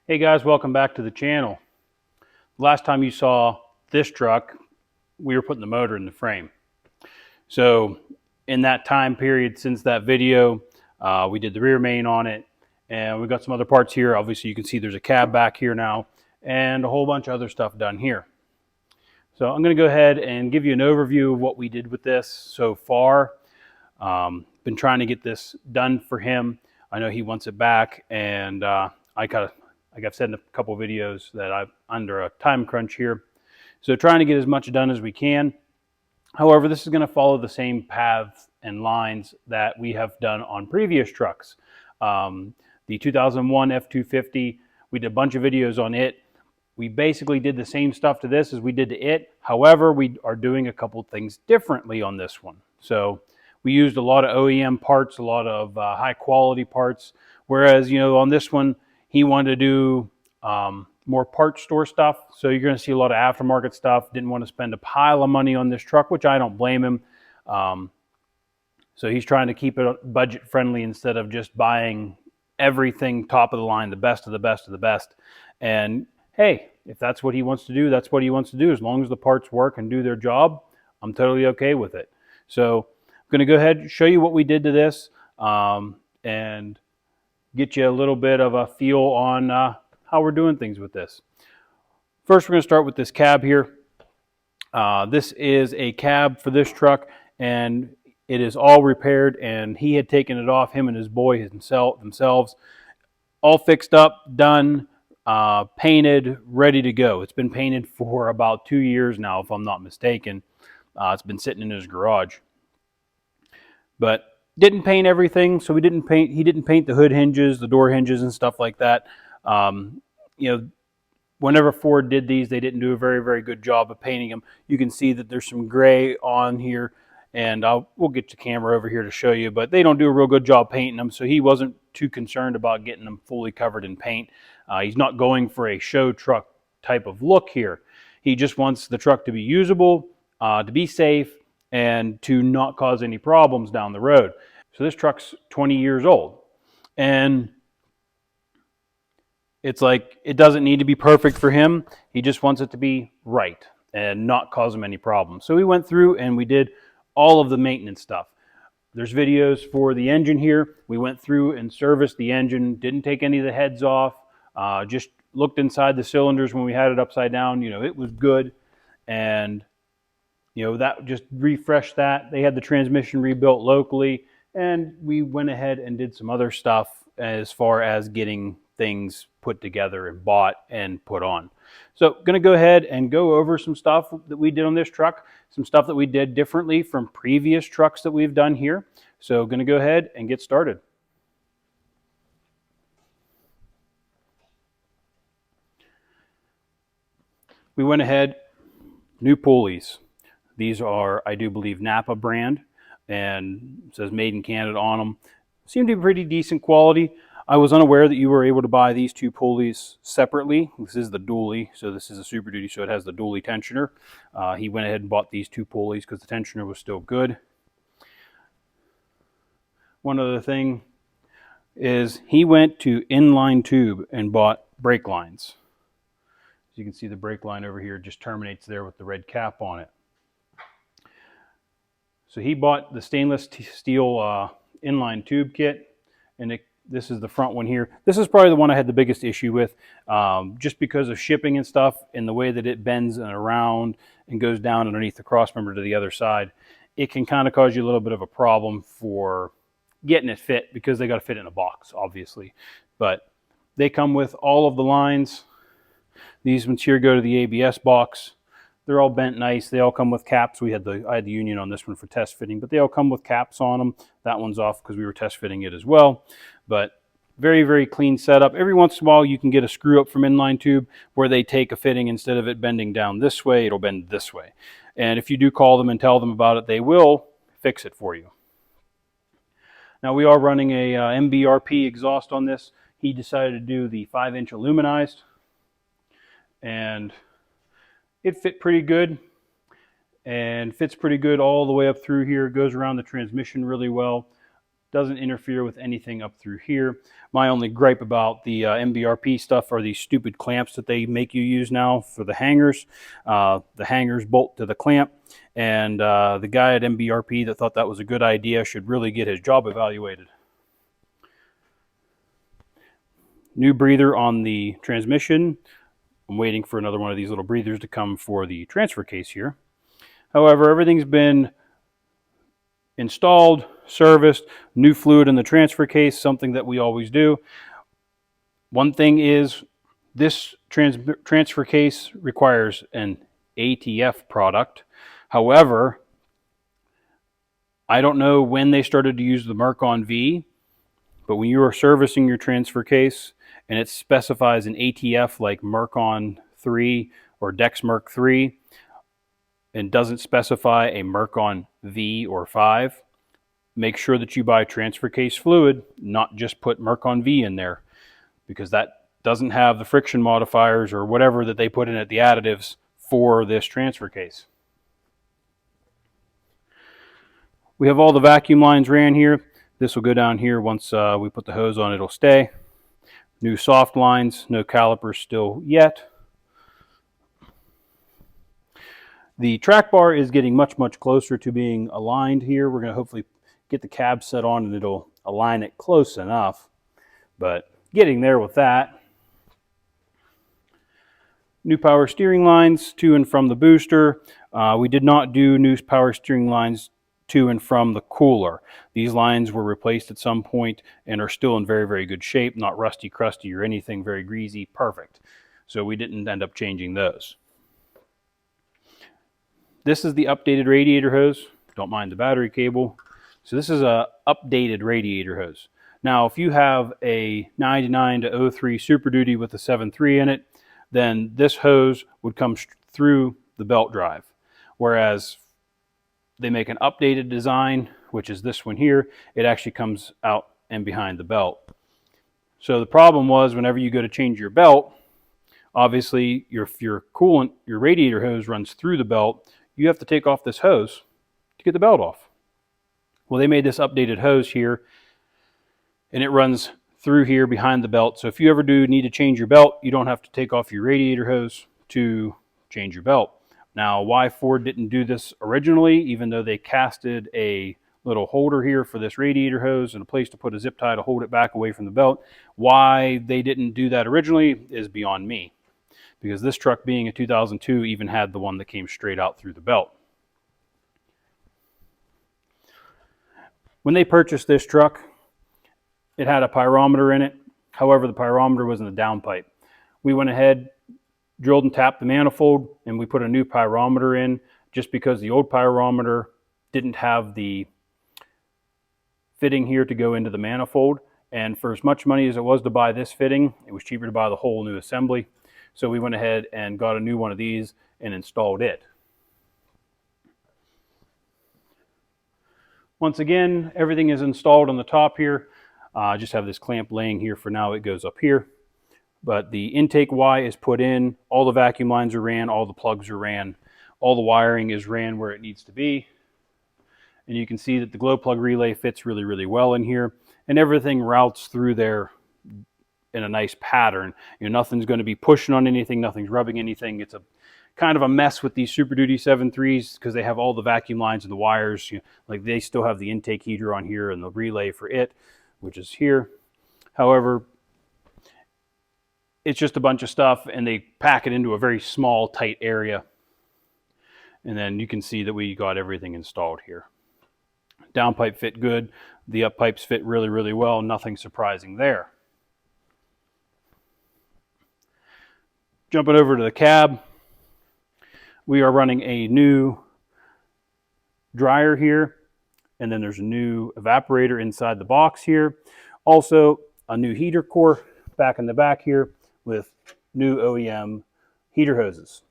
Hey guys, welcome back to the channel. Last time you saw this truck, we were putting the motor in the frame. So in that time period since that video, we did the rear main on it, and we got some other parts here. Obviously you can see there's a cab back here now, and a whole bunch of other stuff done here. So I'm going to go ahead and give you an overview of what we did with this so far. Been trying to get this done for him. I know he wants it back, and like I've said in a couple videos, that I'm under a time crunch here. So trying to get as much done as we can. However, this is going to follow the same paths and lines that we have done on previous trucks. The 2001 F350, we did a bunch of videos on it. We basically did the same stuff to this as we did to it. However, we are doing a couple things differently on this one. So we used a lot of OEM parts, a lot of high quality parts. Whereas, on this one, he wanted to do more parts store stuff. So you're going to see a lot of aftermarket stuff. Didn't want to spend a pile of money on this truck, which I don't blame him. So he's trying to keep it budget friendly instead of just buying everything top of the line, the best of the best of the best. And hey, if that's what he wants to do, that's what he wants to do. As long as the parts work and do their job, I'm totally okay with it. So I'm going to go ahead and show you what we did to this and get you a little bit of a feel on how we're doing things with this. First, we're going to start with this cab here. This is a cab for this truck, and it is all repaired, and he had taken it off, him and his boy themselves, all fixed up, done, painted, ready to go. It's been painted for about 2 years now, if I'm not mistaken. It's been sitting in his garage. But didn't paint everything, so he didn't paint the hood hinges, the door hinges, and stuff like that. Whenever Ford did these, they didn't do a very, very good job of painting them. You can see that there's some gray on here, and we'll get the camera over here to show you, but they don't do a real good job painting them, so he wasn't too concerned about getting them fully covered in paint. He's not going for a show truck type of look here. He just wants the truck to be usable, to be safe, and to not cause any problems down the road. So this truck's 20 years old, and it's like, it doesn't need to be perfect for him. He just wants it to be right and not cause him any problems. So we went through and we did all of the maintenance stuff. There's videos for the engine here. We went through and serviced the engine, didn't take any of the heads off, just looked inside the cylinders when we had it upside down. It was good. And, that just refreshed that. They had the transmission rebuilt locally, and we went ahead and did some other stuff as far as getting things put together and bought and put on. So going to go ahead and go over some stuff that we did on this truck, some stuff that we did differently from previous trucks that we've done here. So going to go ahead and get started. We went ahead, new pulleys. These are, I do believe, Napa brand, and it says made in Canada on them. Seem to be pretty decent quality. I was unaware that you were able to buy these two pulleys separately. This is the dually, so this is a Super Duty, so it has the dually tensioner. He went ahead and bought these two pulleys because the tensioner was still good. One other thing is he went to inline tube and bought brake lines. As you can see, the brake line over here just terminates there with the red cap on it. So he bought the stainless steel inline tube kit, and this is the front one here. This is probably the one I had the biggest issue with, just because of shipping and stuff, and the way that it bends and around and goes down underneath the crossmember to the other side. It can kind of cause you a little bit of a problem for getting it fit, because they got to fit in a box, obviously. But they come with all of the lines. These ones here go to the ABS box. They're all bent nice. They all come with caps. I had the union on this one for test fitting, but they all come with caps on them. That one's off because we were test fitting it as well. But very, very clean setup. Every once in a while, you can get a screw up from inline tube where they take a fitting, instead of it bending down this way, it'll bend this way. And if you do call them and tell them about it, they will fix it for you. Now, we are running a MBRP exhaust on this. He decided to do the 5-inch aluminized, and it fit pretty good, and fits pretty good all the way up through here. It goes around the transmission really well. doesn't interfere with anything up through here. My only gripe about the MBRP stuff are these stupid clamps that they make you use now for the hangers. The hangers bolt to the clamp, and the guy at MBRP that thought that was a good idea should really get his job evaluated. New breather on the transmission. I'm waiting for another one of these little breathers to come for the transfer case here. However, everything's been installed, serviced, new fluid in the transfer case, something that we always do. One thing is this transfer case requires an ATF product. However, I don't know when they started to use the Merc-On V, but when you are servicing your transfer case and it specifies an ATF like Merc-On 3 or Dexmerc 3, and doesn't specify a Merc-On V or 5, make sure that you buy transfer case fluid, not just put Merc-On V in there, because that doesn't have the friction modifiers or whatever that they put in it, the additives for this transfer case. We have all the vacuum lines ran here. This will go down here once we put the hose on, it'll stay. New soft lines, no calipers still yet. The track bar is getting much, much closer to being aligned here. We're going to hopefully get the cab set on and it'll align it close enough, but getting there with that. New power steering lines to and from the booster. We did not do new power steering lines to and from the cooler. These lines were replaced at some point and are still in very, very good shape, not rusty, crusty, or anything very greasy, perfect. So we didn't end up changing those. This is the updated radiator hose. Don't mind the battery cable. So this is a updated radiator hose. Now, if you have a 99 to 03 Super Duty with a 7.3 in it, then this hose would come through the belt drive. Whereas they make an updated design, which is this one here, it actually comes out and behind the belt. So the problem was whenever you go to change your belt, obviously your coolant, your radiator hose runs through the belt. You have to take off this hose to get the belt off. Well, they made this updated hose here, and it runs through here behind the belt. So if you ever do need to change your belt, you don't have to take off your radiator hose to change your belt. Now, why Ford didn't do this originally, even though they casted a little holder here for this radiator hose and a place to put a zip tie to hold it back away from the belt, why they didn't do that originally is beyond me. Because this truck, being a 2002, even had the one that came straight out through the belt. When they purchased this truck, it had a pyrometer in it. However, the pyrometer was in the downpipe. We went ahead, drilled and tapped the manifold, and we put a new pyrometer in just because the old pyrometer didn't have the fitting here to go into the manifold. And for as much money as it was to buy this fitting, it was cheaper to buy the whole new assembly. So we went ahead and got a new one of these and installed it. Once again, everything is installed on the top here. I just have this clamp laying here for now. It goes up here. But the intake Y is put in. All the vacuum lines are ran. All the plugs are ran. All the wiring is ran where it needs to be. And you can see that the glow plug relay fits really, really well in here. And everything routes through there in a nice pattern. You know, nothing's going to be pushing on anything, nothing's rubbing anything. It's a kind of a mess with these Super Duty 7.3s because they have all the vacuum lines and the wires. You know, like they still have the intake heater on here and the relay for it, which is here. However, it's just a bunch of stuff and they pack it into a very small, tight area. And then you can see that we got everything installed here. Downpipe fit good. The up pipes fit really, really well. Nothing surprising there. Jumping over to the cab, we are running a new dryer here, and then there's a new evaporator inside the box here. Also, a new heater core back in the back here with new OEM heater hoses.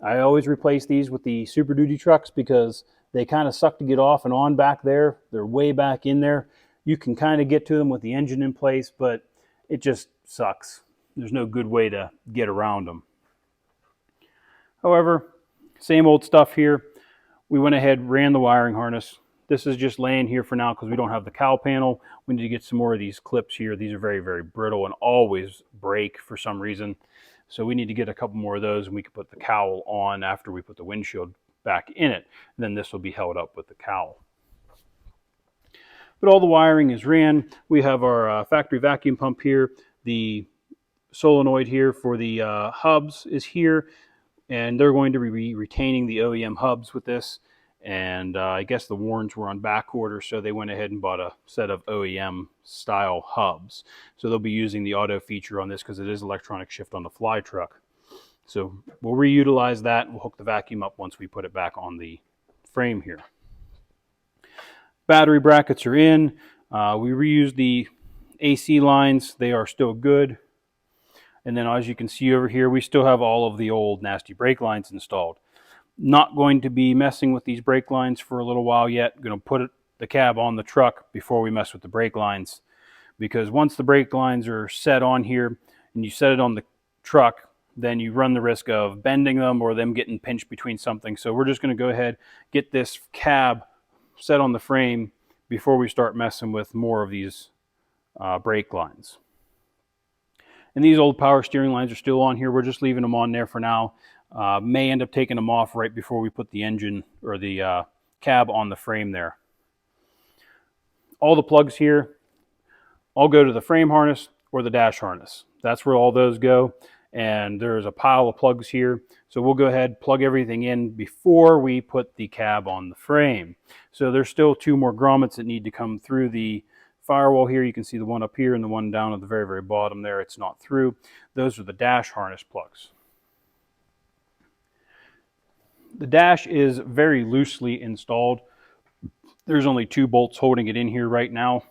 I always replace these with the Super Duty trucks because they kind of suck to get off and on back there. They're way back in there. You can kind of get to them with the engine in place, but it just sucks. There's no good way to get around them. However, same old stuff here. We went ahead, ran the wiring harness. This is just laying here for now because we don't have the cowl panel. We need to get some more of these clips here. These are very, very brittle and always break for some reason. So we need to get a couple more of those, and we can put the cowl on after we put the windshield back in it. And then this will be held up with the cowl. But all the wiring is ran. We have our factory vacuum pump here. The solenoid here for the hubs is here, and they're going to be retaining the OEM hubs with this. And I guess the Warns were on back order, so they went ahead and bought a set of OEM style hubs. So they'll be using the auto feature on this because it is electronic shift on the fly truck. So we'll reutilize that. We'll hook the vacuum up once we put it back on the frame here. Battery brackets are in. We reused the AC lines. They are still good. And then as you can see over here, we still have all of the old nasty brake lines installed. Not going to be messing with these brake lines for a little while yet. Going to put the cab on the truck before we mess with the brake lines. Because once the brake lines are set on here and you set it on the truck, then you run the risk of bending them or them getting pinched between something. So we're just going to go ahead, get this cab set on the frame before we start messing with more of these brake lines. And these old power steering lines are still on here. We're just leaving them on there for now. May end up taking them off right before we put the engine or the cab on the frame there. All the plugs here all go to the frame harness or the dash harness. That's where all those go. And there's a pile of plugs here. So we'll go ahead, plug everything in before we put the cab on the frame. So there's still two more grommets that need to come through the firewall here. You can see the one up here and the one down at the very, very bottom there. It's not through. Those are the dash harness plugs. The dash is very loosely installed. There's only 2 bolts holding it in here right now.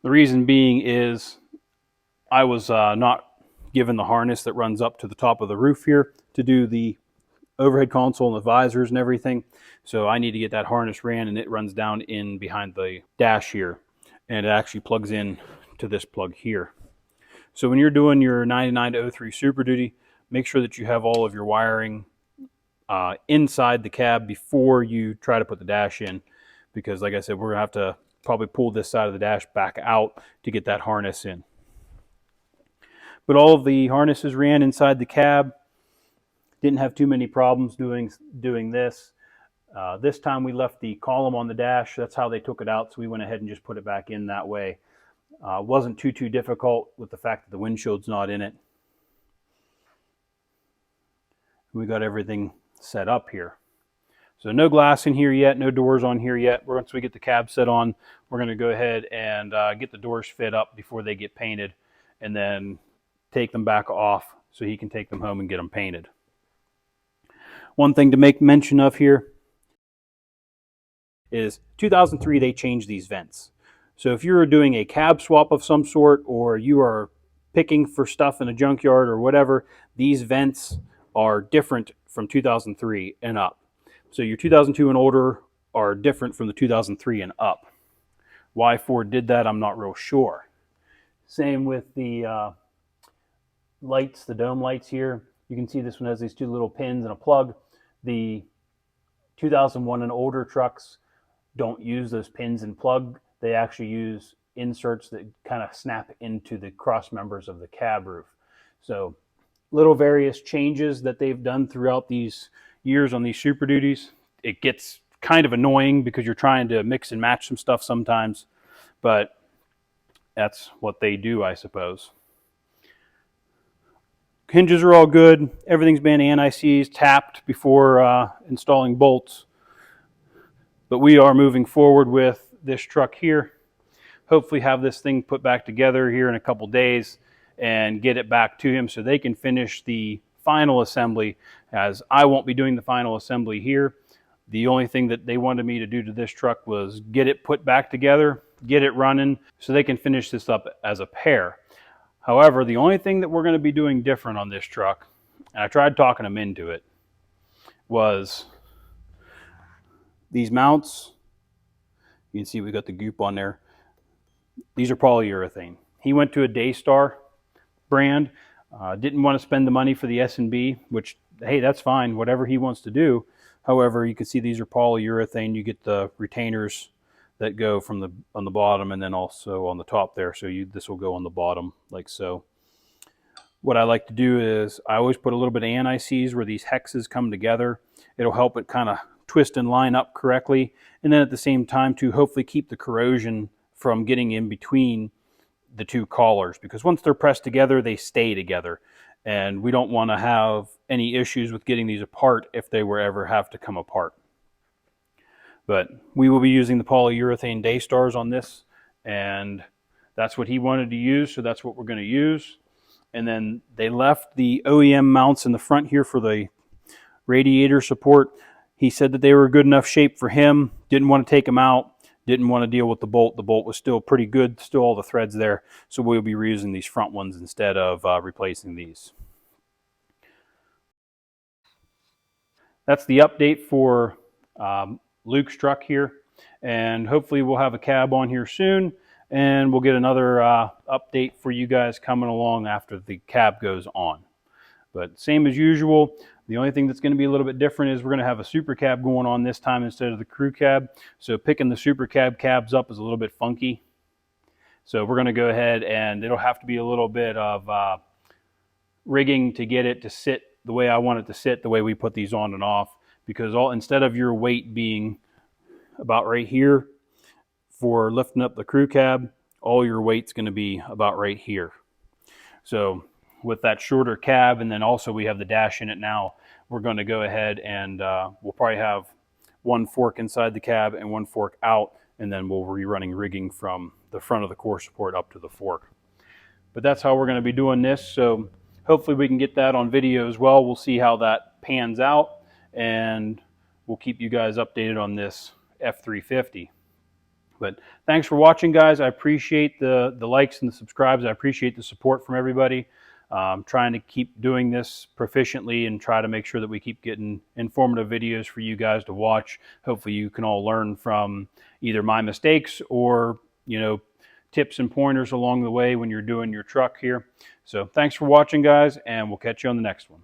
The reason being is I was not given the harness that runs up to the top of the roof here to do the overhead console and the visors and everything. So I need to get that harness ran, and it runs down in behind the dash here. And it actually plugs in to this plug here. So when you're doing your 99 to 03 Super Duty, make sure that you have all of your wiring inside the cab before you try to put the dash in. Because like I said, we're going to have to probably pull this side of the dash back out to get that harness in. But all of the harnesses ran inside the cab. Didn't have too many problems doing this. This time we left the column on the dash. That's how they took it out, so we went ahead and just put it back in that way. Wasn't too difficult with the fact that the windshield's not in it. We got everything set up here. So no glass in here yet, no doors on here yet. Once we get the cab set on, we're going to go ahead and get the doors fit up before they get painted, and then take them back off so he can take them home and get them painted. One thing to make mention of here is 2003 they changed these vents. So if you're doing a cab swap of some sort, or you are picking for stuff in a junkyard or whatever, these vents are different from 2003 and up. So your 2002 and older are different from the 2003 and up. Why Ford did that, I'm not real sure. Same with the lights, the dome lights here. You can see this one has these 2 little pins and a plug. The 2001 and older trucks don't use those pins and plug. They actually use inserts that kind of snap into the cross members of the cab roof. So little various changes that they've done throughout these years on these Super Duties. It gets kind of annoying because you're trying to mix and match some stuff sometimes, but that's what they do, I suppose. Hinges are all good. Everything's been anti-seized, tapped before installing bolts. But we are moving forward with this truck here. Hopefully have this thing put back together here in a couple days and get it back to him so they can finish the final assembly, as I won't be doing the final assembly here. The only thing that they wanted me to do to this truck was get it put back together, get it running, so they can finish this up as a pair. However, the only thing that we're going to be doing different on this truck, and I tried talking them into it, was these mounts. You can see we got the goop on there. These are polyurethane. He went to a Daystar brand, didn't want to spend the money for the S&B, which, hey, that's fine, whatever he wants to do. However, you can see these are polyurethane. You get the retainers that go from on the bottom and then also on the top there. So this will go on the bottom like so. What I like to do is I always put a little bit of anti-seize where these hexes come together. It'll help it kind of twist and line up correctly. And then at the same time to hopefully keep the corrosion from getting in between the two collars, because once they're pressed together, they stay together. And we don't want to have any issues with getting these apart if they were ever have to come apart. But we will be using the polyurethane Daystars on this, and that's what he wanted to use, so that's what we're going to use. And then they left the OEM mounts in the front here for the radiator support. He said that they were good enough shape for him. Didn't want to take them out. Didn't want to deal with the bolt. The bolt was still pretty good, still all the threads there. So we'll be reusing these front ones instead of replacing these. That's the update for Luke's truck here. And hopefully we'll have a cab on here soon. And we'll get another update for you guys coming along after the cab goes on. But same as usual, the only thing that's going to be a little bit different is we're going to have a super cab going on this time instead of the crew cab. So picking the super cabs up is a little bit funky. So we're going to go ahead and it'll have to be a little bit of rigging to get it to sit the way I want it to sit, the way we put these on and off. Because instead of your weight being about right here, for lifting up the crew cab, all your weight's going to be about right here. So with that shorter cab, and then also we have the dash in it now, we're going to go ahead and we'll probably have one fork inside the cab and one fork out, and then we'll be running rigging from the front of the core support up to the fork. But that's how we're going to be doing this, so hopefully we can get that on video as well. We'll see how that pans out, and we'll keep you guys updated on this F350. But thanks for watching, guys. I appreciate the likes and the subscribes. I appreciate the support from everybody. Trying to keep doing this proficiently and try to make sure that we keep getting informative videos for you guys to watch. Hopefully you can all learn from either my mistakes or, tips and pointers along the way when you're doing your truck here. So thanks for watching, guys, and we'll catch you on the next one.